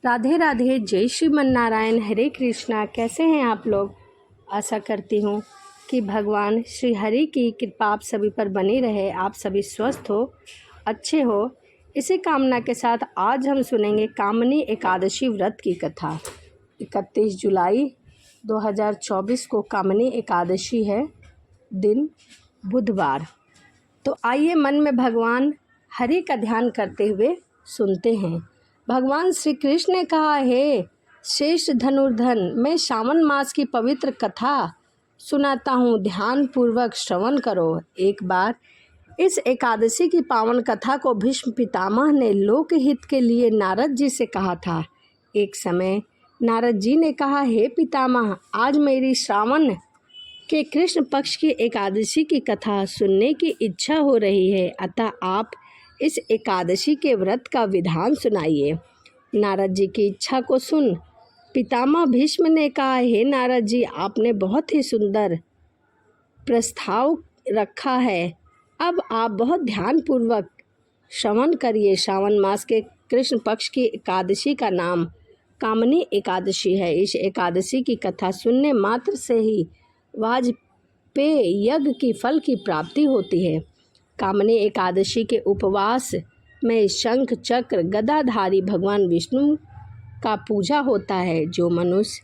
राधे राधे, जय श्रीमन नारायण, हरे कृष्णा। कैसे हैं आप लोग? आशा करती हूँ कि भगवान श्री हरि की कृपा आप सभी पर बनी रहे, आप सभी स्वस्थ हो, अच्छे हो। इसी कामना के साथ आज हम सुनेंगे कामनी एकादशी व्रत की कथा। 31 जुलाई 2024 को कामनी एकादशी है, दिन बुधवार। तो आइए मन में भगवान हरि का ध्यान करते हुए सुनते हैं। भगवान श्री कृष्ण ने कहा, हे श्रेष्ठ धनुर्धन, मैं श्रावण मास की पवित्र कथा सुनाता हूँ, ध्यान पूर्वक श्रवण करो। एक बार इस एकादशी की पावन कथा को भीष्म पितामह ने लोकहित के लिए नारद जी से कहा था। एक समय नारद जी ने कहा, हे पितामह, आज मेरी श्रावण के कृष्ण पक्ष की एकादशी की कथा सुनने की इच्छा हो रही है, अतः आप इस एकादशी के व्रत का विधान सुनाइए। नारद जी की इच्छा को सुन पितामह भीष्म ने कहा, हे नारद जी, आपने बहुत ही सुंदर प्रस्ताव रखा है। अब आप बहुत ध्यान पूर्वक श्रवण करिए। श्रावण मास के कृष्ण पक्ष की एकादशी का नाम कामनी एकादशी है। इस एकादशी की कथा सुनने मात्र से ही वाजपेय यज्ञ की फल की प्राप्ति होती है। कामनी एकादशी के उपवास में शंख चक्र गदाधारी भगवान विष्णु का पूजा होता है। जो मनुष्य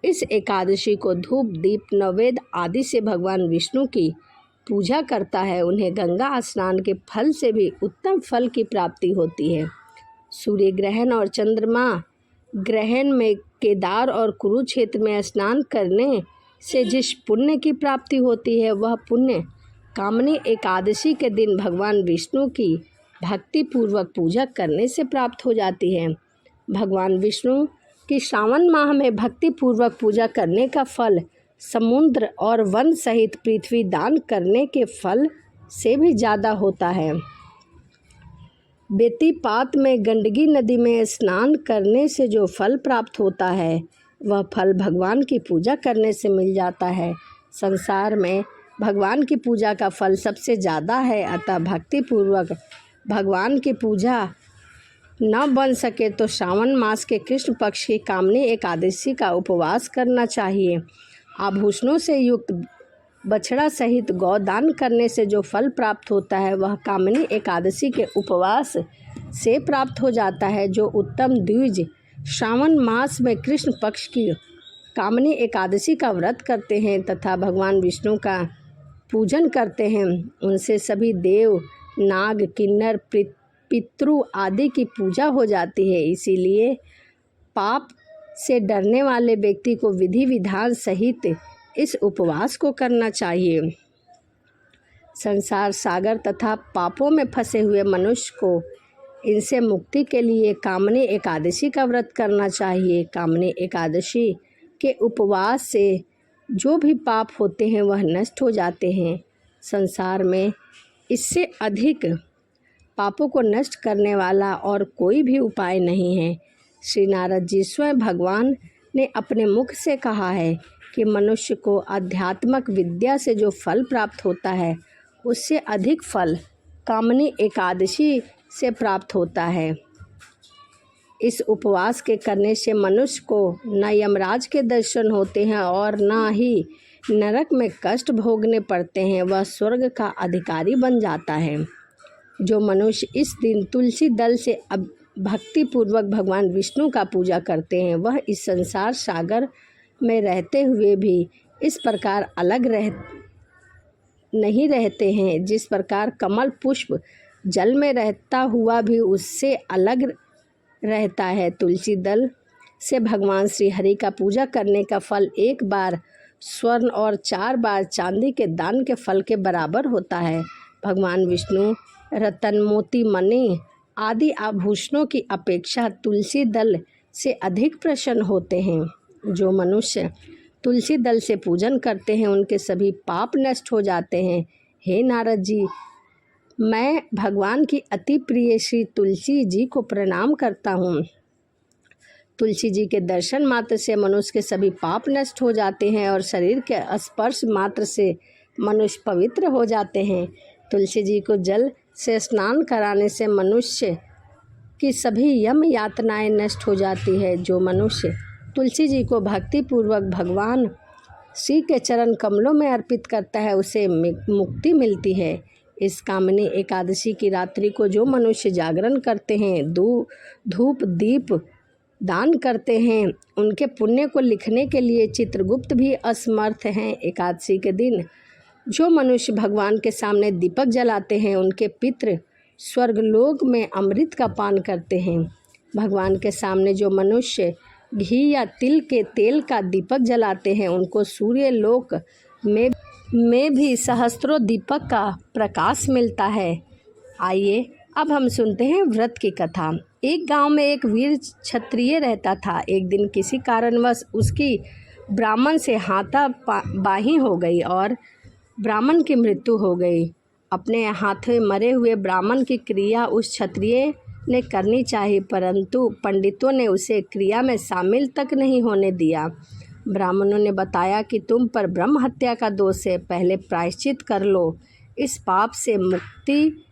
इस एकादशी को धूप दीप नैवेद्य आदि से भगवान विष्णु की पूजा करता है, उन्हें गंगा स्नान के फल से भी उत्तम फल की प्राप्ति होती है। सूर्य ग्रहण और चंद्रमा ग्रहण में केदार और कुरुक्षेत्र में स्नान करने से जिस पुण्य की प्राप्ति होती है, वह पुण्य कामनी एकादशी के दिन भगवान विष्णु की भक्ति पूर्वक पूजा करने से प्राप्त हो जाती है। भगवान विष्णु की श्रावण माह में भक्ति पूर्वक पूजा करने का फल समुद्र और वन सहित पृथ्वी दान करने के फल से भी ज़्यादा होता है। बेतीपात में गंडकी नदी में स्नान करने से जो फल प्राप्त होता है, वह फल भगवान की पूजा करने से मिल जाता है। संसार में भगवान की पूजा का फल सबसे ज़्यादा है, अतः भक्ति पूर्वक भगवान की पूजा न बन सके तो श्रावण मास के कृष्ण पक्ष की कामनी एकादशी का उपवास करना चाहिए। आभूषणों से युक्त बछड़ा सहित गौदान करने से जो फल प्राप्त होता है, वह कामनी एकादशी के उपवास से प्राप्त हो जाता है। जो उत्तम द्विज श्रावण मास में कृष्ण पक्ष की कामनी एकादशी का व्रत करते हैं तथा भगवान विष्णु का पूजन करते हैं, उनसे सभी देव नाग किन्नर पितृ आदि की पूजा हो जाती है। इसीलिए पाप से डरने वाले व्यक्ति को विधि विधान सहित इस उपवास को करना चाहिए। संसार सागर तथा पापों में फंसे हुए मनुष्य को इनसे मुक्ति के लिए कामनी एकादशी का व्रत करना चाहिए। कामनी एकादशी के उपवास से जो भी पाप होते हैं वह नष्ट हो जाते हैं। संसार में इससे अधिक पापों को नष्ट करने वाला और कोई भी उपाय नहीं है। श्री नारद जी स्वयं भगवान ने अपने मुख से कहा है कि मनुष्य को आध्यात्मिक विद्या से जो फल प्राप्त होता है, उससे अधिक फल कामनी एकादशी से प्राप्त होता है। इस उपवास के करने से मनुष्य को न यमराज के दर्शन होते हैं और न ही नरक में कष्ट भोगने पड़ते हैं, वह स्वर्ग का अधिकारी बन जाता है। जो मनुष्य इस दिन तुलसी दल से भक्ति पूर्वक भगवान विष्णु का पूजा करते हैं, वह इस संसार सागर में रहते हुए भी इस प्रकार अलग नहीं रहते हैं। जिस प्रकार कमल पुष्प जल में रहता हुआ भी उससे अलग रहता है, तुलसी दल से भगवान श्री हरि का पूजा करने का फल एक बार स्वर्ण और 4 बार चांदी के दान के फल के बराबर होता है। भगवान विष्णु रतन मोती मणि आदि आभूषणों की अपेक्षा तुलसी दल से अधिक प्रसन्न होते हैं। जो मनुष्य तुलसी दल से पूजन करते हैं, उनके सभी पाप नष्ट हो जाते हैं। हे नारद जी, मैं भगवान की अति प्रिय श्री तुलसी जी को प्रणाम करता हूँ। तुलसी जी के दर्शन मात्र से मनुष्य के सभी पाप नष्ट हो जाते हैं और शरीर के स्पर्श मात्र से मनुष्य पवित्र हो जाते हैं। तुलसी जी को जल से स्नान कराने से मनुष्य कि सभी यम यातनाएं नष्ट हो जाती है। जो मनुष्य तुलसी जी को भक्ति पूर्वक भगवान श्री के चरण कमलों में अर्पित करता है उसे मुक्ति मिलती है। इस कामनी एकादशी की रात्रि को जो मनुष्य जागरण करते हैं, धूप दीप दान करते हैं, उनके पुण्य को लिखने के लिए चित्रगुप्त भी असमर्थ हैं। एकादशी के दिन जो मनुष्य भगवान के सामने दीपक जलाते हैं, उनके पितृ स्वर्गलोक में अमृत का पान करते हैं। भगवान के सामने जो मनुष्य घी या तिल के तेल का दीपक जलाते हैं, उनको सूर्य लोक में भी सहस्त्रों दीपक का प्रकाश मिलता है। आइए अब हम सुनते हैं व्रत की कथा। एक गांव में एक वीर क्षत्रिय रहता था। एक दिन किसी कारणवश उसकी ब्राह्मण से हाथापाई हो गई और ब्राह्मण की मृत्यु हो गई। अपने हाथों मरे हुए ब्राह्मण की क्रिया उस क्षत्रिय ने करनी चाहिए, परंतु पंडितों ने उसे क्रिया में शामिल तक नहीं होने दिया। ब्राह्मणों ने बताया कि तुम पर ब्रह्म हत्या का दोष है, पहले प्रायश्चित कर लो। इस पाप से मुक्ति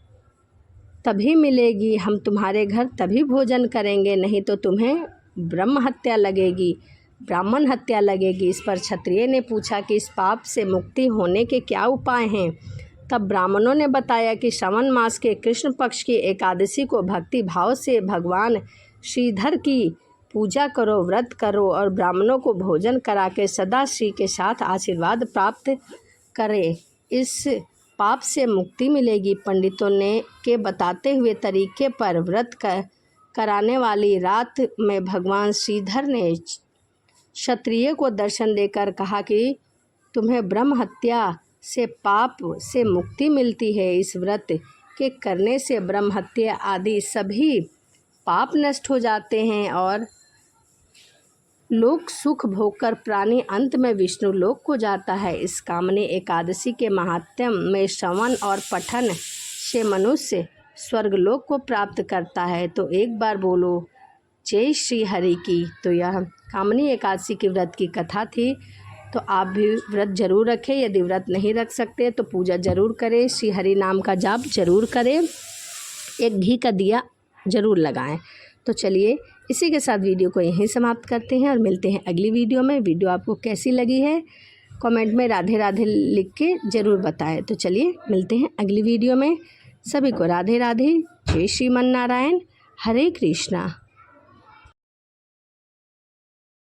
तभी मिलेगी, हम तुम्हारे घर तभी भोजन करेंगे, नहीं तो तुम्हें ब्रह्म हत्या लगेगी, ब्राह्मण हत्या लगेगी। इस पर क्षत्रिय ने पूछा कि इस पाप से मुक्ति होने के क्या उपाय हैं। तब ब्राह्मणों ने बताया कि श्रावण मास के कृष्ण पक्ष की एकादशी को भक्ति भाव से भगवान श्रीधर की पूजा करो, व्रत करो और ब्राह्मणों को भोजन करा के सदा श्री के साथ आशीर्वाद प्राप्त करें, इस पाप से मुक्ति मिलेगी। पंडितों ने के बताते हुए तरीके पर व्रत कराने वाली रात में भगवान श्रीधर ने क्षत्रिय को दर्शन देकर कहा कि तुम्हें ब्रह्म हत्या से पाप से मुक्ति मिलती है। इस व्रत के करने से ब्रह्म हत्या आदि सभी पाप नष्ट हो जाते हैं और लोक सुख भोगकर प्राणी अंत में विष्णु लोक को जाता है। इस कामनी एकादशी के महात्म्य में श्रवण और पठन से मनुष्य स्वर्गलोक को प्राप्त करता है। तो एक बार बोलो जय श्री हरि की। तो यह कामनी एकादशी की व्रत की कथा थी। तो आप भी व्रत जरूर रखें। यदि व्रत नहीं रख सकते तो पूजा जरूर करें, श्री हरि नाम का जाप जरूर करें, एक घी का दिया जरूर लगाएं। तो चलिए इसी के साथ वीडियो को यहीं समाप्त करते हैं और मिलते हैं अगली वीडियो में। वीडियो आपको कैसी लगी है कमेंट में राधे राधे लिख के ज़रूर बताएं। तो चलिए मिलते हैं अगली वीडियो में। सभी को राधे राधे, जय श्रीमन नारायण, हरे कृष्णा।